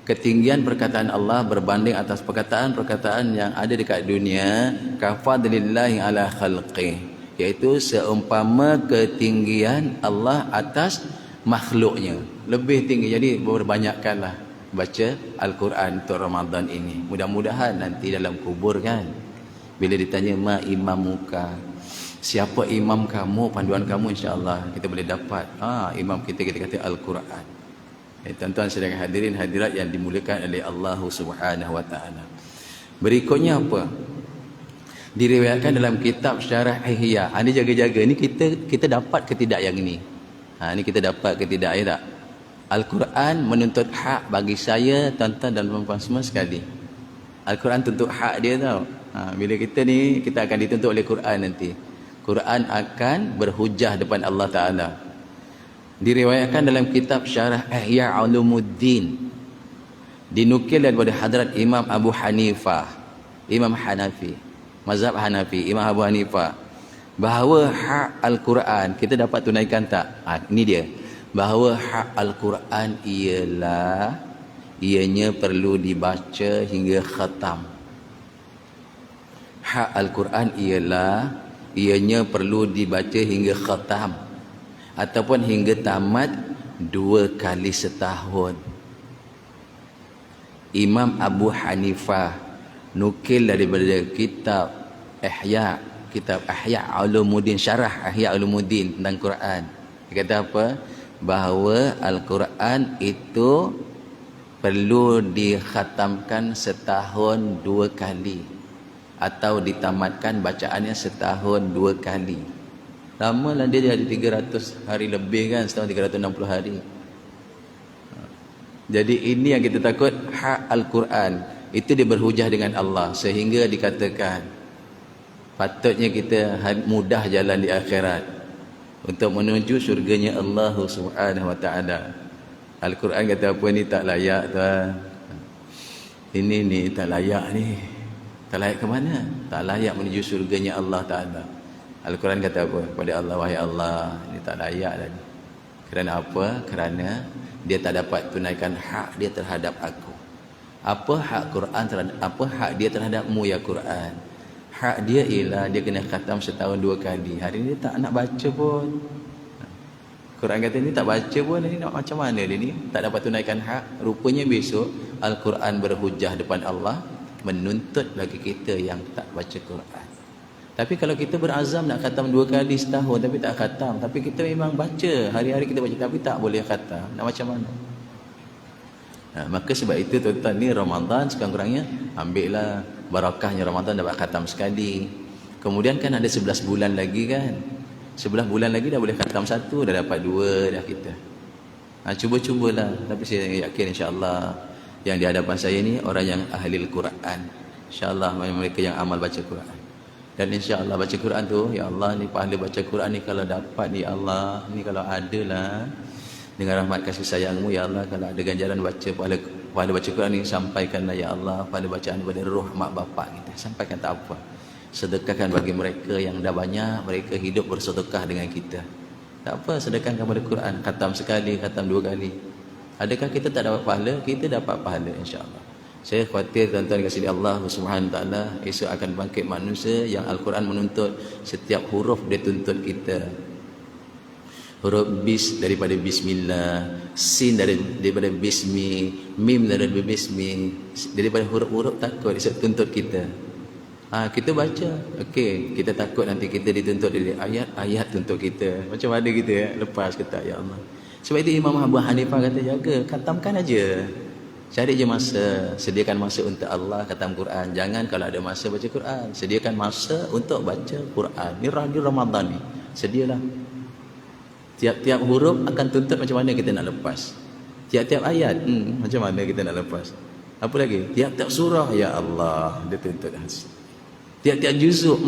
Ketinggian perkataan Allah berbanding atas perkataan-perkataan yang ada dekat dunia, kafadlillahi ala khalqih, iaitu seumpama ketinggian Allah atas makhluknya, lebih tinggi. Jadi berbanyakkanlah baca Al-Quran untuk Ramadan ini. Mudah-mudahan nanti dalam kubur kan, bila ditanya ma imamuka, siapa imam kamu, panduan kamu, insya-Allah kita boleh dapat imam kita kata Al-Quran. Tuan-tuan sedang hadirin hadirat yang dimuliakan oleh Allah Subhanahu wa taala. Berikutnya apa? Diriwayatkan dalam kitab Syarah Ihya. Ini jaga-jaga ni kita dapat ke tidak yang ini? Ini kita dapat ke tidak, ya tak? Al-Quran menuntut hak bagi saya, tuan-tuan dan puan-puan semua sekali. Al-Quran tuntut hak dia tau. Bila kita ni, kita akan dituntut oleh Quran nanti. Quran akan berhujah depan Allah Ta'ala. Diriwayatkan dalam kitab Syarah Ihya Ulumuddin, dinukil daripada hadrat Imam Abu Hanifah, Imam Hanafi, mazhab Hanafi, Imam Abu Hanifah, bahawa hak Al-Quran kita dapat tunaikan tak? Ini dia. Bahawa hak Al-Quran ianya perlu dibaca hingga khatam. Hak Al-Quran ianya perlu dibaca hingga khatam, ataupun hingga tamat 2 kali setahun. Imam Abu Hanifah nukil daripada kitab Ihya Ulumuddin, Syarah Ihya Ulumuddin tentang Quran. Dia kata apa? Bahawa Al-Quran itu perlu dikhatamkan setahun 2 kali, atau ditamatkan bacaannya setahun 2 kali. Lama lah dia jadi 300 hari lebih kan, setahun 360 hari. Jadi ini yang kita takut, hak Al-Quran itu dia berhujah dengan Allah, sehingga dikatakan patutnya kita mudah jalan di akhirat untuk menuju syurganya Allah Subhanahu wa taala. Al-Quran kata apa ni tak layak tuan. Ini ni tak layak ni. Tak layak ke mana? Tak layak menuju syurganya Allah Ta'ala. Al-Quran kata apa? Kepada Allah, wahai Allah, ini tak layak dah ni. Kerana apa? Kerana dia tak dapat tunaikan hak dia terhadap aku. Apa hak Quran terhadap, apa hak dia terhadapmu ya Quran? Hak dia ialah dia kena khatam setahun 2 kali. Hari ni dia tak nak baca pun. Quran kata ni tak baca pun, ni nak macam mana dia ni? Tak dapat tunaikan hak. Rupanya besok Al-Quran berhujah depan Allah, menuntut lagi kita yang tak baca Quran. Tapi kalau kita berazam nak khatam 2 kali setahun tapi tak khatam, tapi kita memang baca, hari-hari kita baca tapi tak boleh khatam, nak macam mana? Maka sebab itu tuan-tuan ni Ramadan sekurang-kurangnya ambillah barakahnya Ramadan, dapat khatam sekali. Kemudian kan ada 11 bulan lagi kan, 11 bulan lagi dah boleh khatam 1, dah dapat 2 dah kita. Cuba-cubalah. Tapi saya yakin insya-Allah yang di hadapan saya ni orang yang ahli Al-Quran, insya-Allah mereka yang amal baca Quran. Dan insya-Allah baca Quran tu, ya Allah ni pahala baca Quran ni kalau dapat ni Allah, ni kalau ada lah dengan rahmat kasih sayang-Mu ya Allah, kalau ada ganjaran baca pahala baca Quran ni, sampaikanlah ya Allah pahala bacaan kepada roh mak bapak kita. Sampaikan tak apa. Sedekahkan bagi mereka yang dah banyak, mereka hidup bersedekah dengan kita. Tak apa, sedekahkan kepada Quran, khatam sekali, khatam 2 kali. Adakah kita tak dapat pahala? Kita dapat pahala insya-Allah. Saya khawatir tuan-tuan kasih Allah Subhanahu taala, esok akan bangkit manusia yang Al-Quran menuntut setiap huruf dia tuntut kita. Huruf bis daripada bismillah, sin daripada bismi, mim daripada bismi, daripada huruf-huruf takut esok tuntut kita. Kita baca, okey, kita takut nanti kita dituntut dari ayat-ayat untuk kita. Macam mana kita lepas kata ya Allah. Sebab itu Imam Abu Hanifah kata jaga, khatamkan aja. Cari je masa, sediakan masa untuk Allah khatam Quran. Jangan kalau ada masa baca Quran, sediakan masa untuk baca Quran. Ni Ramadan ni, sedialah. Tiap-tiap huruf akan tuntut macam mana kita nak lepas. Tiap-tiap ayat, macam mana kita nak lepas. Apa lagi? Tiap-tiap surah, ya Allah, dia tuntut hasil. Tiap-tiap juzuk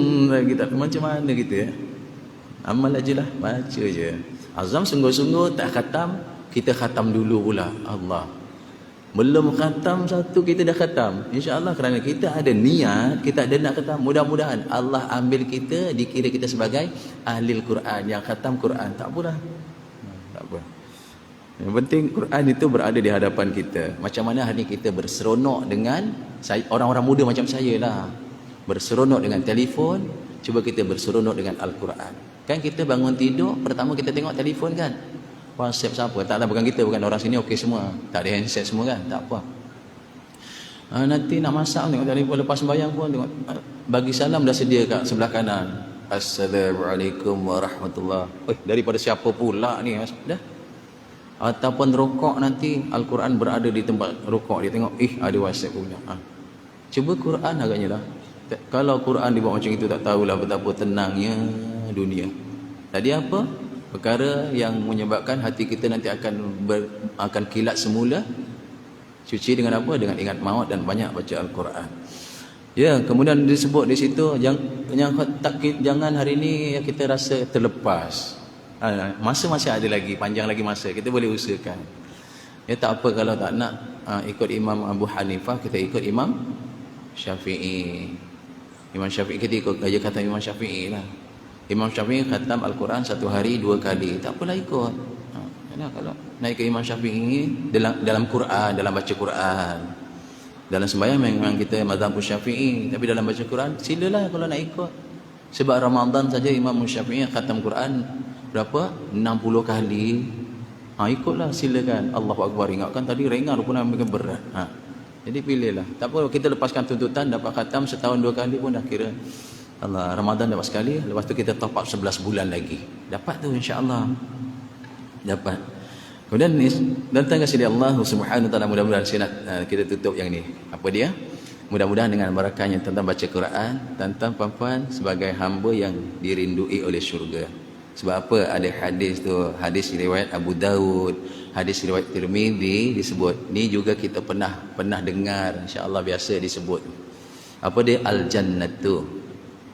kita macam mana kita amal aja lah, baca je. Azam sungguh-sungguh tak khatam, kita khatam dulu pula. Allah, belum khatam satu kita dah khatam, insya-Allah, kerana kita ada niat, kita ada nak khatam. Mudah-mudahan Allah ambil kita, dikira kita sebagai ahli Quran yang khatam Quran. Tak apalah, tak apa. Yang penting Quran itu berada di hadapan kita. Macam mana hari ini kita berseronok dengan orang-orang muda macam saya lah, berseronok dengan telefon. Cuba kita berseronok dengan Al-Quran. Kan kita bangun tidur, pertama kita tengok telefon kan, WhatsApp siapa? Taklah, bukan kita, bukan orang sini okey semua, tak ada handset semua kan, tak apa. Nanti nak masak tengok telefon, lepas sembahyang pun tengok, bagi salam dah sedia kat sebelah kanan, Assalamualaikum warahmatullahi. Daripada siapa pula ni? Dah. Ataupun rokok, nanti Al-Quran berada di tempat rokok, dia tengok ada WhatsApp punya. Cuba Quran agaknya lah. Kalau Quran dibuat macam itu, tak tahulah betapa tenangnya dunia. Tadi apa? Perkara yang menyebabkan hati kita nanti akan kilat semula. Cuci dengan apa? Dengan ingat maut dan banyak baca Al-Quran. Ya, kemudian disebut di situ, jangan hari ini kita rasa terlepas. Masa masih ada lagi, panjang lagi masa, kita boleh usahakan. Ya, tak apa kalau tak nak ikut Imam Abu Hanifah, kita ikut Imam Syafi'i. Imam Syafi'i, kita ikut gaya kata Imam Syafi'i lah. Imam Syafi'i khatam Al-Quran satu hari 2 kali. Tak apalah ikut. Kalau nak ikut Imam Syafi'i dalam Quran, dalam baca Quran. Dalam sembahyang memang kita mazhab Syafi'i, tapi dalam baca Quran silalah kalau nak ikut. Sebab Ramadan saja Imam Syafi'i khatam Quran berapa? 60 kali. Ikutlah, silakan. Allahu Akbar. Ingatkan tadi ringan rupanya ambil berat. Jadi pilihlah. Tak apa, kita lepaskan tuntutan, dapat khatam setahun 2 kali pun dah kira Allah, Ramadan dapat sekali, lepas tu kita top up 11 bulan lagi. Dapat tu insya-Allah. Dapat. Kemudian datang kasih dari Allah Subhanahu wa taala, mudah-mudahan kita tutup yang ni. Apa dia? Mudah-mudahan dengan barakahnya tentang baca Quran, tentang puan-puan sebagai hamba yang dirindui oleh syurga. Sebab apa? Ada hadis tu, hadis riwayat Abu Daud, hadis riwayat Tirmizi disebut. Ni juga kita pernah dengar, insya-Allah biasa disebut. Apa dia? Al-jannatu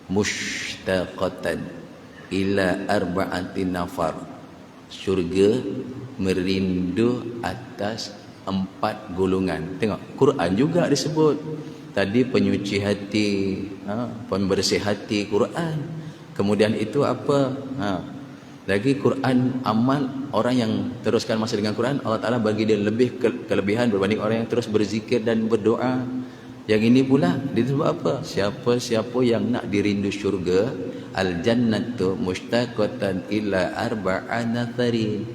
mushtaqatan ila arba'ati nafar. Syurga merindu atas 4 golongan. Tengok, Quran juga disebut. Tadi penyuci hati, pembersih hati, Quran. Kemudian itu apa? Lagi Quran amal, orang yang teruskan masa dengan Quran, Allah Ta'ala bagi dia lebih kelebihan berbanding orang yang terus berzikir dan berdoa. Yang ini pula disebut apa? Siapa-siapa yang nak dirindu syurga, al-jannatu mushtaqatan ila arba'ana tharin.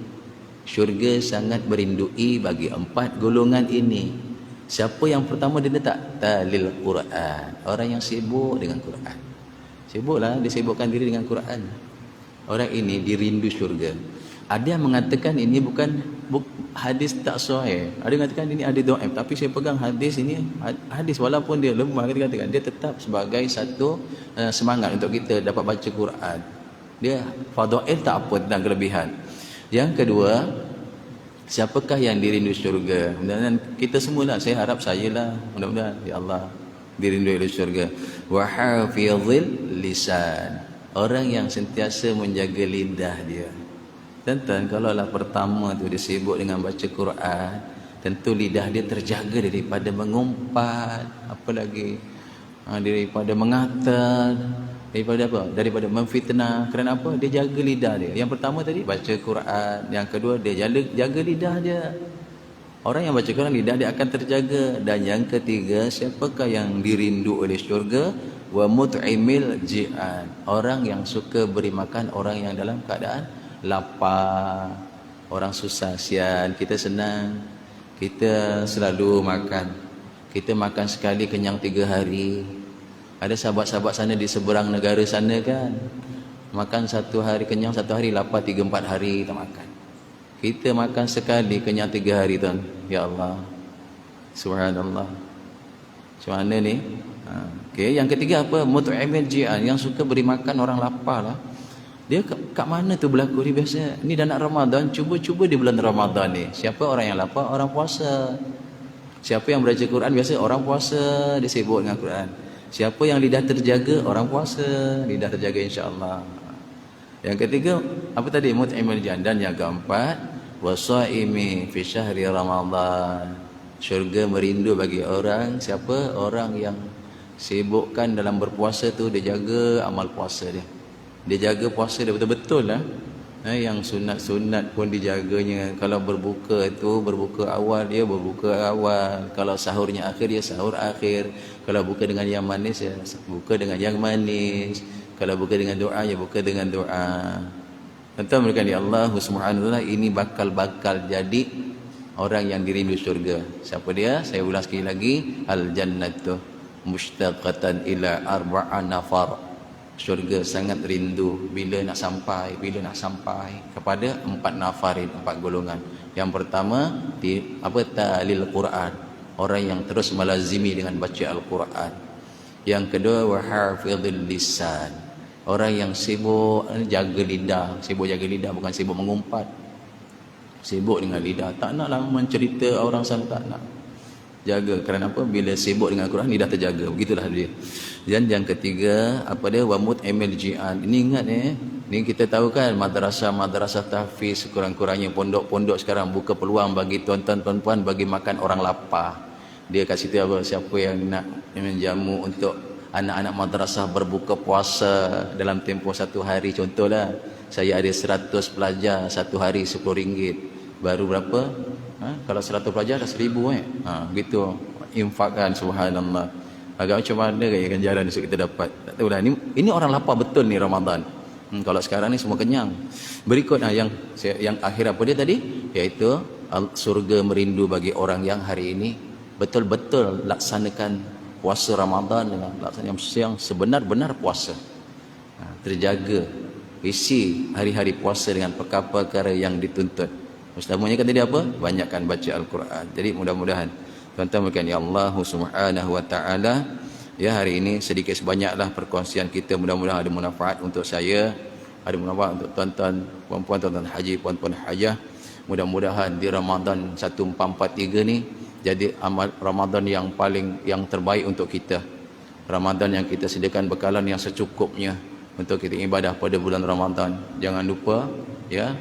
Syurga sangat merindui bagi 4 golongan ini. Siapa yang pertama dia letak? Talil Quran. Orang yang sibuk dengan Quran. Sibuklah, dia sibukkan diri dengan Quran. Orang ini dirindu syurga. Ada yang mengatakan ini bukan hadis tak sahih. Ada yang mengatakan ini hadis dhaif, tapi saya pegang hadis ini, hadis walaupun dia lemah, kita katakan dia tetap sebagai satu semangat untuk kita dapat baca Quran. Dia fadail tak apa tentang kelebihan. Yang kedua, siapakah yang dirindu syurga? Mudah-mudahan kita semualah, saya harap saya lah, mudah-mudahan ya Allah dirindu oleh syurga. Wa hafizil lisan. Orang yang sentiasa menjaga lidah dia. Tuan-tuan, kalau lah pertama tu dia sibuk dengan baca Quran, tentu lidah dia terjaga daripada mengumpat, apa lagi, daripada mengata, daripada apa? Daripada memfitnah. Kerana apa? Dia jaga lidah dia. Yang pertama tadi baca Quran, yang kedua dia jaga lidah dia. Orang yang baca Quran, lidah dia akan terjaga. Dan yang ketiga, siapakah yang dirindu oleh syurga? Wa mut'imil ji'an. Orang yang suka beri makan orang yang dalam keadaan lapar, orang susah, sian. Kita senang, kita selalu makan. Kita makan sekali kenyang 3 hari. Ada sahabat-sahabat sana di seberang negara sana kan, makan satu hari kenyang, satu hari lapar, 3-4 hari tak makan. Kita makan sekali kenyang 3 hari tuan. Ya Allah, subhanallah. Macam mana ni? Okay. Yang ketiga apa? Mut'imil ji'an, yang suka beri makan orang lapar lah. Dia kat mana tu berlaku ni biasa? Ni dah nak Ramadan, cuba-cuba di bulan Ramadan ni. Siapa orang yang lapar? Orang puasa. Siapa yang baca Quran? Biasa orang puasa, dia sibuk dengan Quran. Siapa yang lidah terjaga? Orang puasa, lidah terjaga insya-Allah. Yang ketiga apa tadi? Mut'imul ji'an. Dan yang keempat, wasaimi fi syahri Ramadan. Syurga merindu bagi orang siapa? Orang yang sibukkan dalam berpuasa tu, dia jaga amal puasa dia. Dia jaga puasa dia betul-betul lah. Yang sunat-sunat pun dijaganya. Kalau berbuka itu, berbuka awal dia berbuka awal. Kalau sahurnya akhir, dia sahur akhir. Kalau buka dengan yang manis, ya buka dengan yang manis. Kalau buka dengan doa, ya buka dengan doa. Tentu mereka di Allah Subhanahu wa taala, ini bakal jadi orang yang dirindu syurga. Siapa dia? Saya ulang sekali lagi. Al-jannatu mushtaqatan ila arba'a nafar. Syurga sangat rindu bila nak sampai kepada 4 nafarin, 4 golongan. Yang pertama talil Quran, orang yang terus melazimi dengan baca Al-Quran. Yang kedua wahafizil lisan, orang yang sibuk jaga lidah. Sibuk jaga lidah, bukan sibuk mengumpat. Sibuk dengan lidah, tak naklah mencerita orang sana, tak nak. Jaga, kerana apa? Bila sibuk dengan Al-Quran, lidah terjaga. Begitulah dia. Dan yang ketiga apa dia? Wa mut'imil ji'an. Ini ingat ni kita tahu kan, madrasah tahfiz, kurang-kurangnya pondok-pondok sekarang buka peluang bagi tuan-tuan puan-puan bagi makan orang lapar. Dia kat situ apa? Siapa yang nak menjamu untuk anak-anak madrasah berbuka puasa dalam tempoh 1 hari. Contohlah, saya ada 100 pelajar, 1 hari RM10. Baru berapa? Kalau 100 pelajar dah 1000 begitu infakkan. Subhanallah. Agak macam mana ganjaran yang kita dapat, tak tahulah. Ini orang lapar betul ni Ramadan. Kalau sekarang ni semua kenyang. Berikut yang akhir apa dia tadi, iaitu surga merindu bagi orang yang hari ini betul-betul laksanakan puasa Ramadan dengan laksanaan yang sebenar-benar puasa. Terjaga isi hari-hari puasa dengan perkara-perkara yang dituntut. Utamanya kan tadi apa? Banyakkan baca Al-Quran. Jadi mudah-mudahan tuan-tuan berkata, ya Allah Subhanahu wa taala, ya hari ini sedikit sebanyaklah perkongsian kita, mudah-mudahan ada manfaat untuk saya, ada manfaat untuk tuan-tuan puan-puan, tuan-tuan haji, puan-puan hajah. Mudah-mudahan di Ramadan 1443 ni jadi amal Ramadan yang terbaik untuk kita. Ramadan yang kita sediakan bekalan yang secukupnya untuk kita ibadah pada bulan Ramadan. Jangan lupa ya,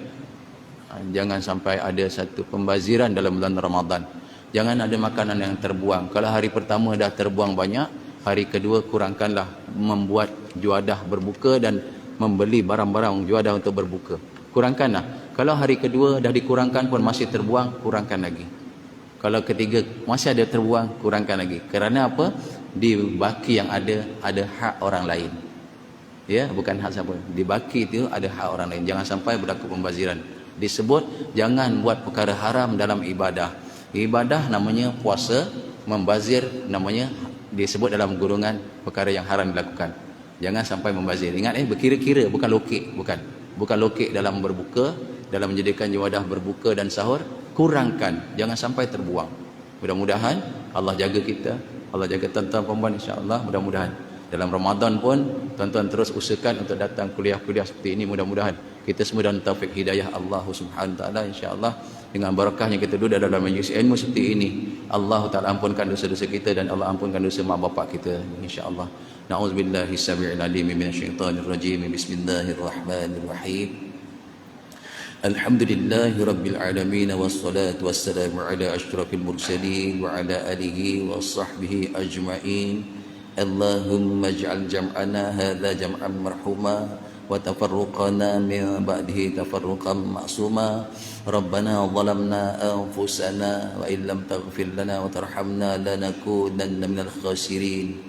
jangan sampai ada satu pembaziran dalam bulan Ramadan. Jangan ada makanan yang terbuang. Kalau hari pertama dah terbuang banyak, hari kedua kurangkanlah membuat juadah berbuka dan membeli barang-barang juadah untuk berbuka. Kurangkanlah. Kalau hari kedua dah dikurangkan pun masih terbuang, kurangkan lagi. Kalau ketiga masih ada terbuang, kurangkan lagi. Kerana apa? Di baki yang ada hak orang lain. Ya, bukan hak siapa. Di baki itu ada hak orang lain. Jangan sampai berlaku pembaziran. Disebut jangan buat perkara haram dalam ibadah. Ibadah namanya puasa, membazir namanya disebut dalam golongan perkara yang haram dilakukan. Jangan sampai membazir. Ingat berkira-kira, bukan lokek, bukan lokek dalam berbuka, dalam menjadikan juadah berbuka dan sahur. Kurangkan, jangan sampai terbuang. Mudah-mudahan Allah jaga kita, Allah jaga tuan-tuan perempuan, insya-Allah. Mudah-mudahan dalam Ramadan pun tuan-tuan terus usahakan untuk datang kuliah-kuliah seperti ini. Mudah-mudahan kita semua dalam taufik hidayah Allah Subhanahu wa taala, insya-Allah. Dengan barakahnya kita duduk dalam majlis ilmu seperti ini, Allah Taala ampunkan dosa-dosa kita dan Allah ampunkan dosa mak bapak kita, insya-Allah. Na'udzubillahi samii'il 'aliim minasyaitonir rajiim. Bismillahirrahmanirrahim. Alhamdulillahi rabbil alamin, wassalatu wassalamu ala asyrafil mursalin wa ala alihi wa sahbihi ajma'in. Allahumma ij'al jam'ana hadza jam'an marhuma wa tafarruqana min ba'dihi tafarruqan ma'suma. Rabbana zalamna anfusana wa illam taghfir lana wa tarhamna lanakunanna minal khasirin.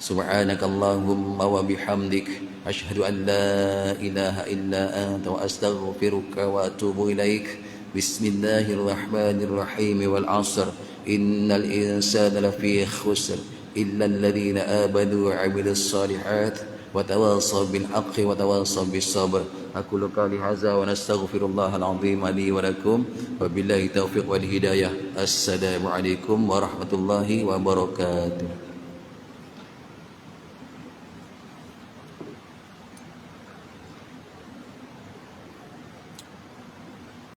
Subhanakallahumma wa bihamdik asyhadu an la ilaha illa anta wa astaghfiruka wa atubu ilaik. Bismillahirrahmanirrahim. Wal 'asr innal insana lafi khusr illa alladhina amanu wa 'amilus solihat wa tawassaw bil haqqi wa tawassaw bis sabr. Aku qali hadza wa nastaghfirullahal azim li wa lakum wa billahi taufiq wal hidayah. Assalamualaikum warahmatullahi wabarakatuh.